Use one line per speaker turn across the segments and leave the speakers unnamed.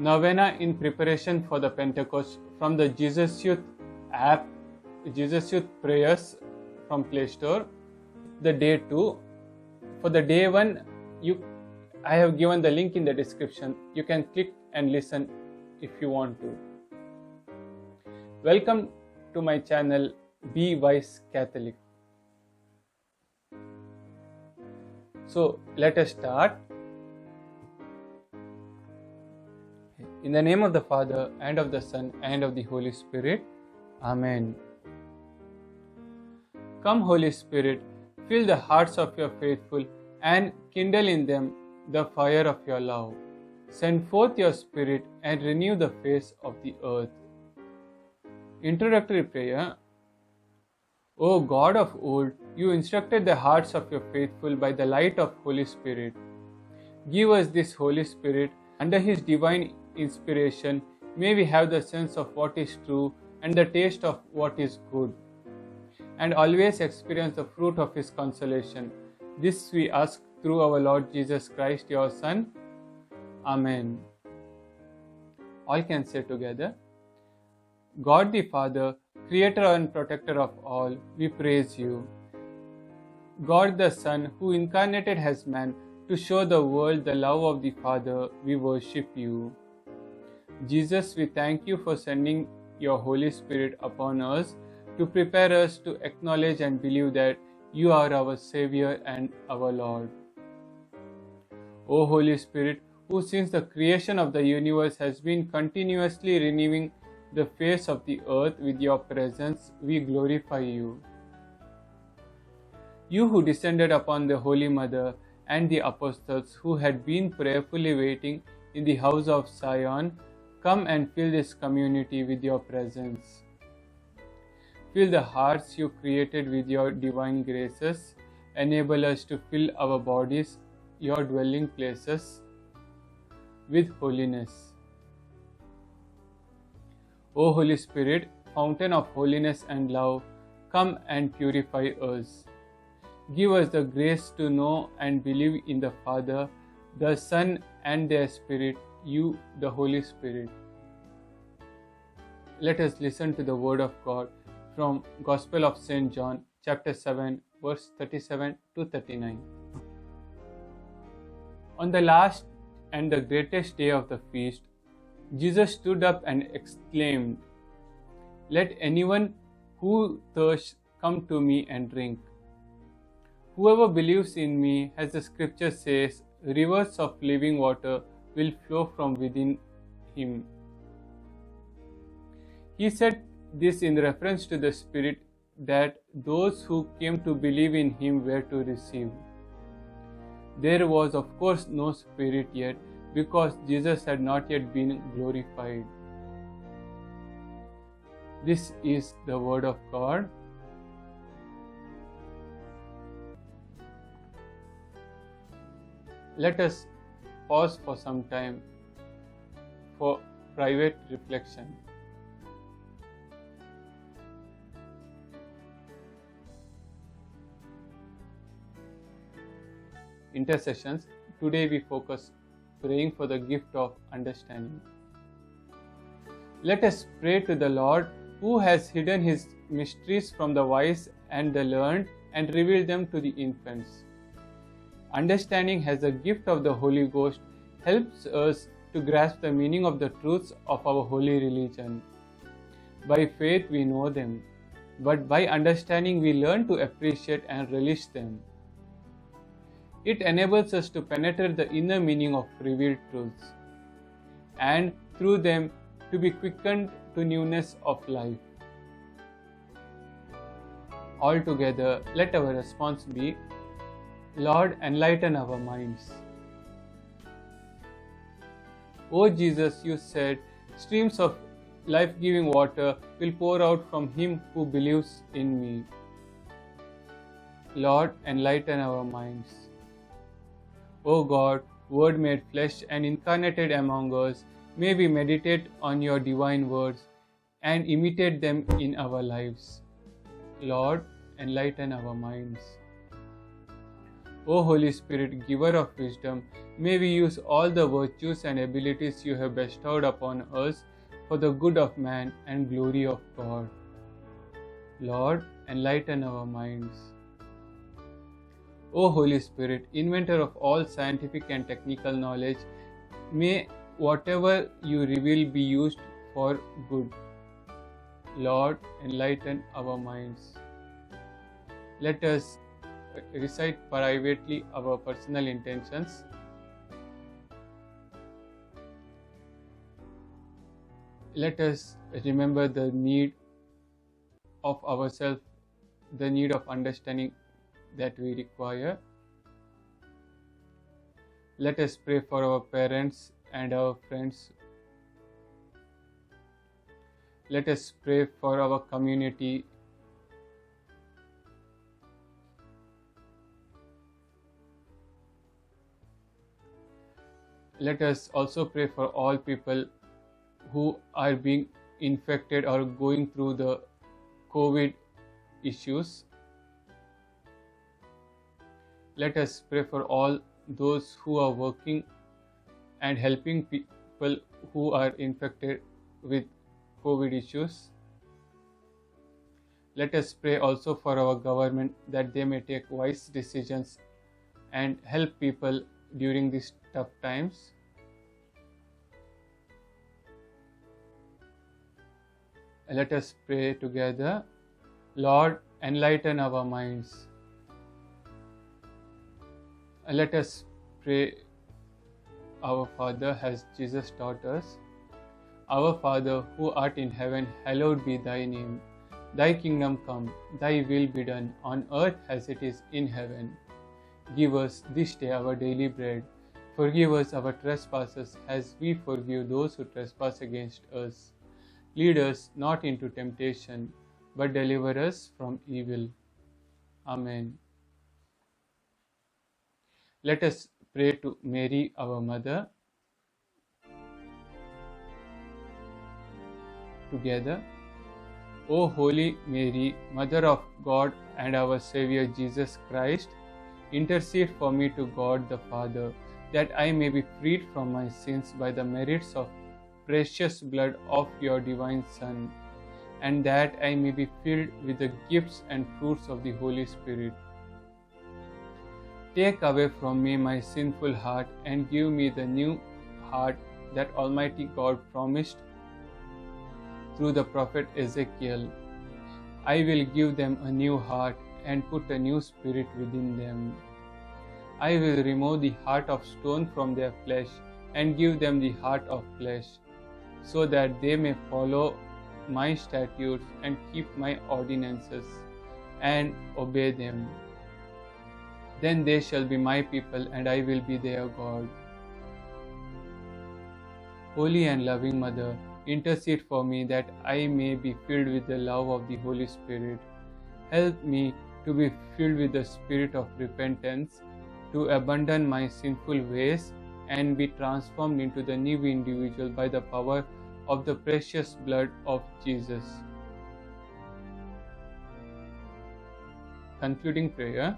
Novena in preparation for the Pentecost from the Jesus Youth app, Jesus Youth Prayers from Play Store. The day 2. For the day 1, I have given the link in the description. You can click and listen if you want to. Welcome to my channel, Be Wise Catholic. So let us start. In the name of the Father, and of the Son, and of the Holy Spirit. Amen. Come, Holy Spirit, fill the hearts of your faithful and kindle in them the fire of your love. Send forth your Spirit and renew the face of the earth. Introductory prayer. O God of old, you instructed the hearts of your faithful by the light of Holy Spirit. Give us this Holy Spirit. Under His divine inspiration, may we have the sense of what is true and the taste of what is good, and always experience the fruit of His consolation. This we ask through our Lord Jesus Christ, your Son. Amen. All can say together. God the Father, Creator and Protector of all, we praise you. God the Son, who incarnated as man to show the world the love of the Father, we worship you. Jesus, we thank you for sending your Holy Spirit upon us to prepare us to acknowledge and believe that you are our Savior and our Lord. O Holy Spirit, who since the creation of the universe has been continuously renewing the face of the earth with your presence, we glorify you. You who descended upon the Holy Mother and the apostles who had been prayerfully waiting in the house of Zion, come and fill this community with your presence. Fill the hearts you created with your divine graces. Enable us to fill our bodies, your dwelling places, with holiness. O Holy Spirit, fountain of holiness and love, come and purify us. Give us the grace to know and believe in the Father, the Son, and their Spirit, you, the Holy Spirit. Let us listen to the Word of God from Gospel of St. John, chapter 7, verse 37 to 39. On the last and the greatest day of the feast, Jesus stood up and exclaimed, "Let anyone who thirsts come to me and drink. Whoever believes in me, as the scripture says, rivers of living water will flow from within him." He said this in reference to the Spirit that those who came to believe in Him were to receive. There was, of course, no Spirit yet, because Jesus had not yet been glorified. This is the Word of God. Let us pause for some time for private reflection. Intercessions. Today we focus praying for the gift of understanding. Let us pray to the Lord who has hidden His mysteries from the wise and the learned and revealed them to the infants. Understanding as a gift of the Holy Ghost helps us to grasp the meaning of the truths of our holy religion. By faith we know them, but by understanding we learn to appreciate and relish them. It enables us to penetrate the inner meaning of revealed truths, and through them to be quickened to newness of life. Altogether, let our response be, Lord, enlighten our minds. O Jesus, you said, streams of life-giving water will pour out from him who believes in me. Lord, enlighten our minds. O God, Word made flesh and incarnated among us, may we meditate on your divine words and imitate them in our lives. Lord, enlighten our minds. O Holy Spirit, giver of wisdom, may we use all the virtues and abilities you have bestowed upon us for the good of man and glory of God. Lord, enlighten our minds. O Holy Spirit, inventor of all scientific and technical knowledge, may whatever you reveal be used for good. Lord, enlighten our minds. Let us recite privately our personal intentions. Let us remember the need of ourselves, the need of understanding that we require. Let us pray for our parents and our friends. Let us pray for our community. Let us also pray for all people who are being infected or going through the COVID issues. Let us pray for all those who are working and helping people who are infected with COVID issues. Let us pray also for our government that they may take wise decisions and help people during these tough times. Let us pray together. Lord, enlighten our minds. Let us pray our Father as Jesus taught us. Our Father, who art in heaven, hallowed be thy name. Thy kingdom come, thy will be done on earth as it is in heaven. Give us this day our daily bread. Forgive us our trespasses as we forgive those who trespass against us. Lead us not into temptation, but deliver us from evil. Amen. Let us pray to Mary, our Mother. Together. O Holy Mary, Mother of God and our Savior Jesus Christ, intercede for me to God the Father, that I may be freed from my sins by the merits of precious blood of your divine Son, and that I may be filled with the gifts and fruits of the Holy Spirit. Take away from me my sinful heart and give me the new heart that Almighty God promised through the prophet Ezekiel. I will give them a new heart and put a new spirit within them. I will remove the heart of stone from their flesh and give them the heart of flesh, so that they may follow my statutes and keep my ordinances and obey them. Then they shall be my people, and I will be their God. Holy and loving Mother, intercede for me that I may be filled with the love of the Holy Spirit. Help me to be filled with the spirit of repentance, to abandon my sinful ways and be transformed into the new individual by the power of the precious blood of Jesus. Concluding prayer.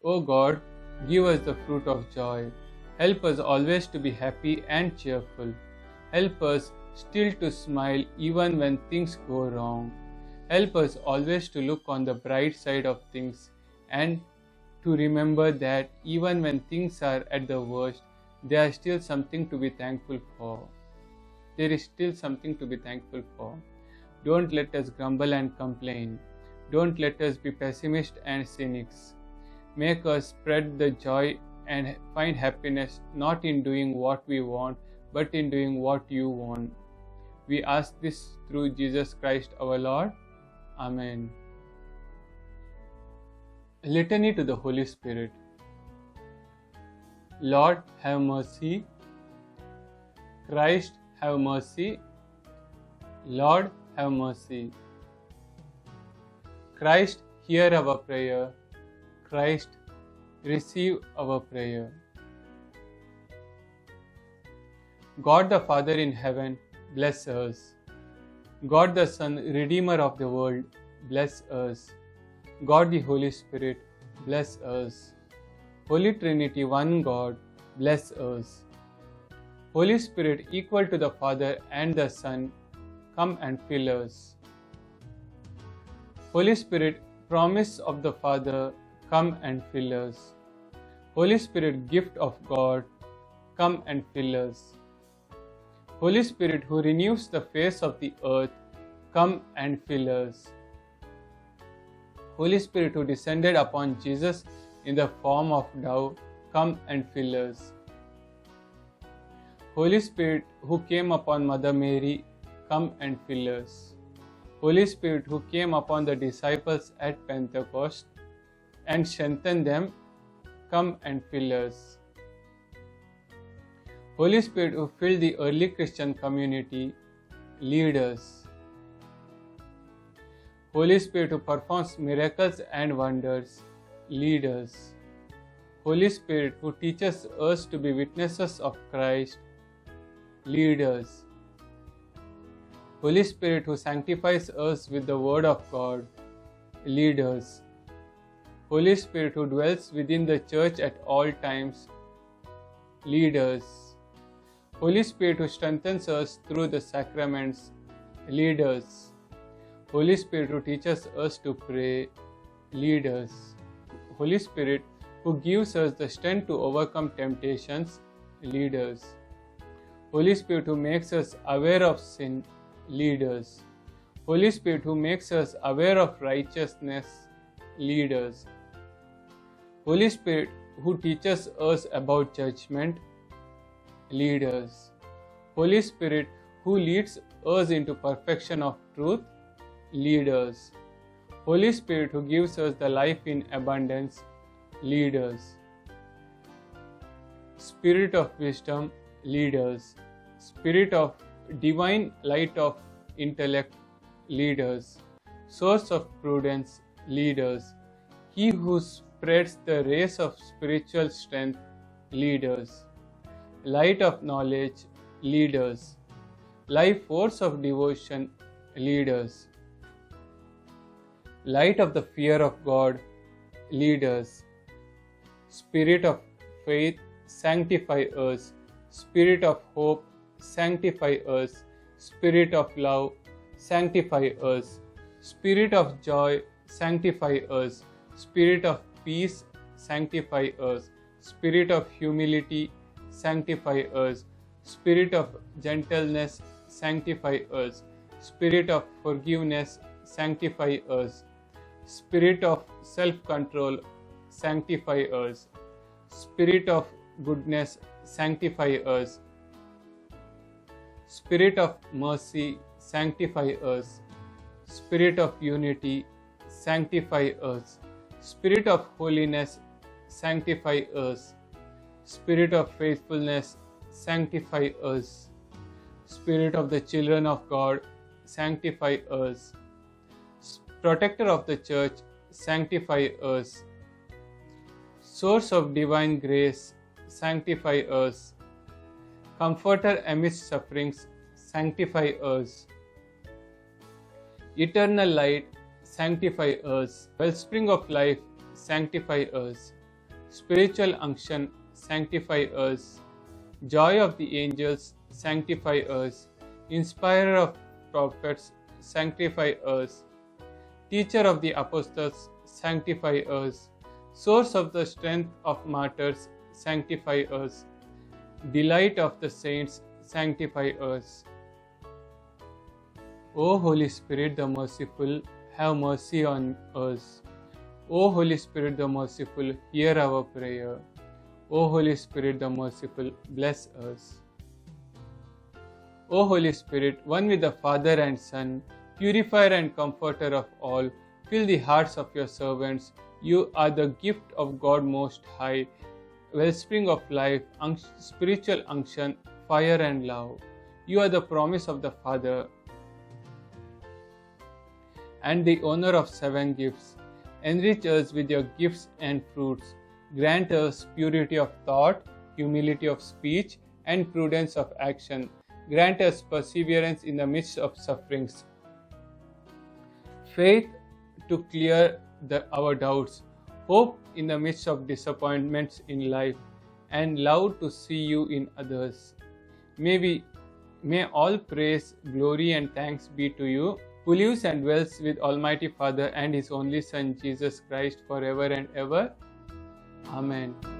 O God, give us the fruit of joy. Help us always to be happy and cheerful. Help us still to smile even when things go wrong. Help us always to look on the bright side of things and to remember that even when things are at the worst, there is still something to be thankful for. There is still something to be thankful for. Don't let us grumble and complain. Don't let us be pessimists and cynics. Make us spread the joy and find happiness not in doing what we want, but in doing what you want. We ask this through Jesus Christ our Lord. Amen. Litany to the Holy Spirit. Lord, have mercy. Christ, have mercy. Lord, have mercy. Christ, hear our prayer. Christ, receive our prayer. God the Father in heaven, bless us. God the Son, Redeemer of the world, bless us. God the Holy Spirit, bless us. Holy Trinity, one God, bless us. Holy Spirit, equal to the Father and the Son, come and fill us. Holy Spirit, promise of the Father, come and fill us. Holy Spirit, gift of God, come and fill us. Holy Spirit, who renews the face of the earth, come and fill us. Holy Spirit, who descended upon Jesus in the form of dove, come and fill us. Holy Spirit, who came upon Mother Mary, come and fill us. Holy Spirit, who came upon the disciples at Pentecost and strengthened them, come and fill us. Holy Spirit, who filled the early Christian community, lead us. Holy Spirit, who performs miracles and wonders, lead us. Holy Spirit, who teaches us to be witnesses of Christ, lead us. Holy Spirit, who sanctifies us with the Word of God, lead us. Holy Spirit, who dwells within the Church at all times, lead us. Holy Spirit, who strengthens us through the sacraments, lead us. Holy Spirit, who teaches us to pray, lead us. Holy Spirit, who gives us the strength to overcome temptations, lead us. Holy Spirit, who makes us aware of sin, lead us. Holy Spirit, who makes us aware of righteousness, lead us. Holy Spirit, who teaches us about judgment, lead us. Holy Spirit, who leads us into perfection of truth, lead us. Holy Spirit, who gives us the life in abundance, lead us. Spirit of wisdom, lead us. Spirit of divine light of intellect, lead us. Source of prudence, lead us. He who spreads the rays of spiritual strength, lead us. Light of knowledge, lead us. Life force of devotion, lead us. Light of the fear of God, lead us. Spirit of faith, sanctify us. Spirit of hope, sanctify us. Spirit of love, sanctify us. Spirit of joy, sanctify us. Spirit of peace, sanctify us. Spirit of humility, sanctify us. Spirit of gentleness, sanctify us. Spirit of forgiveness, sanctify us. Spirit of self-control, sanctify us. Spirit of goodness, sanctify us. Spirit of mercy, sanctify us. Spirit of unity, sanctify us. Spirit of holiness, sanctify us. Spirit of faithfulness, sanctify us. Spirit of the children of God, sanctify us. Protector of the Church, sanctify us. Source of divine grace, sanctify us. Comforter amidst sufferings, sanctify us. Eternal light, sanctify us. Wellspring of life, sanctify us. Spiritual unction, sanctify us. Joy of the angels, sanctify us. Inspirer of prophets, sanctify us. Teacher of the apostles, sanctify us. Source of the strength of martyrs, sanctify us. Delight of the saints, sanctify us. O Holy Spirit the merciful, have mercy on us. O Holy Spirit the merciful, hear our prayer. O Holy Spirit the merciful, bless us. O Holy Spirit, one with the Father and Son, purifier and comforter of all, fill the hearts of your servants. You are the gift of God Most High, wellspring of life, spiritual unction, fire and love. You are the promise of the Father and the owner of 7 gifts. Enrich us with your gifts and fruits. Grant us purity of thought, humility of speech, and prudence of action. Grant us perseverance in the midst of sufferings. Faith to clear our doubts, hope in the midst of disappointments in life and love to see you in others. May all praise, glory, and thanks be to you, who lives and dwells with Almighty Father and His only Son Jesus Christ forever and ever. Amen.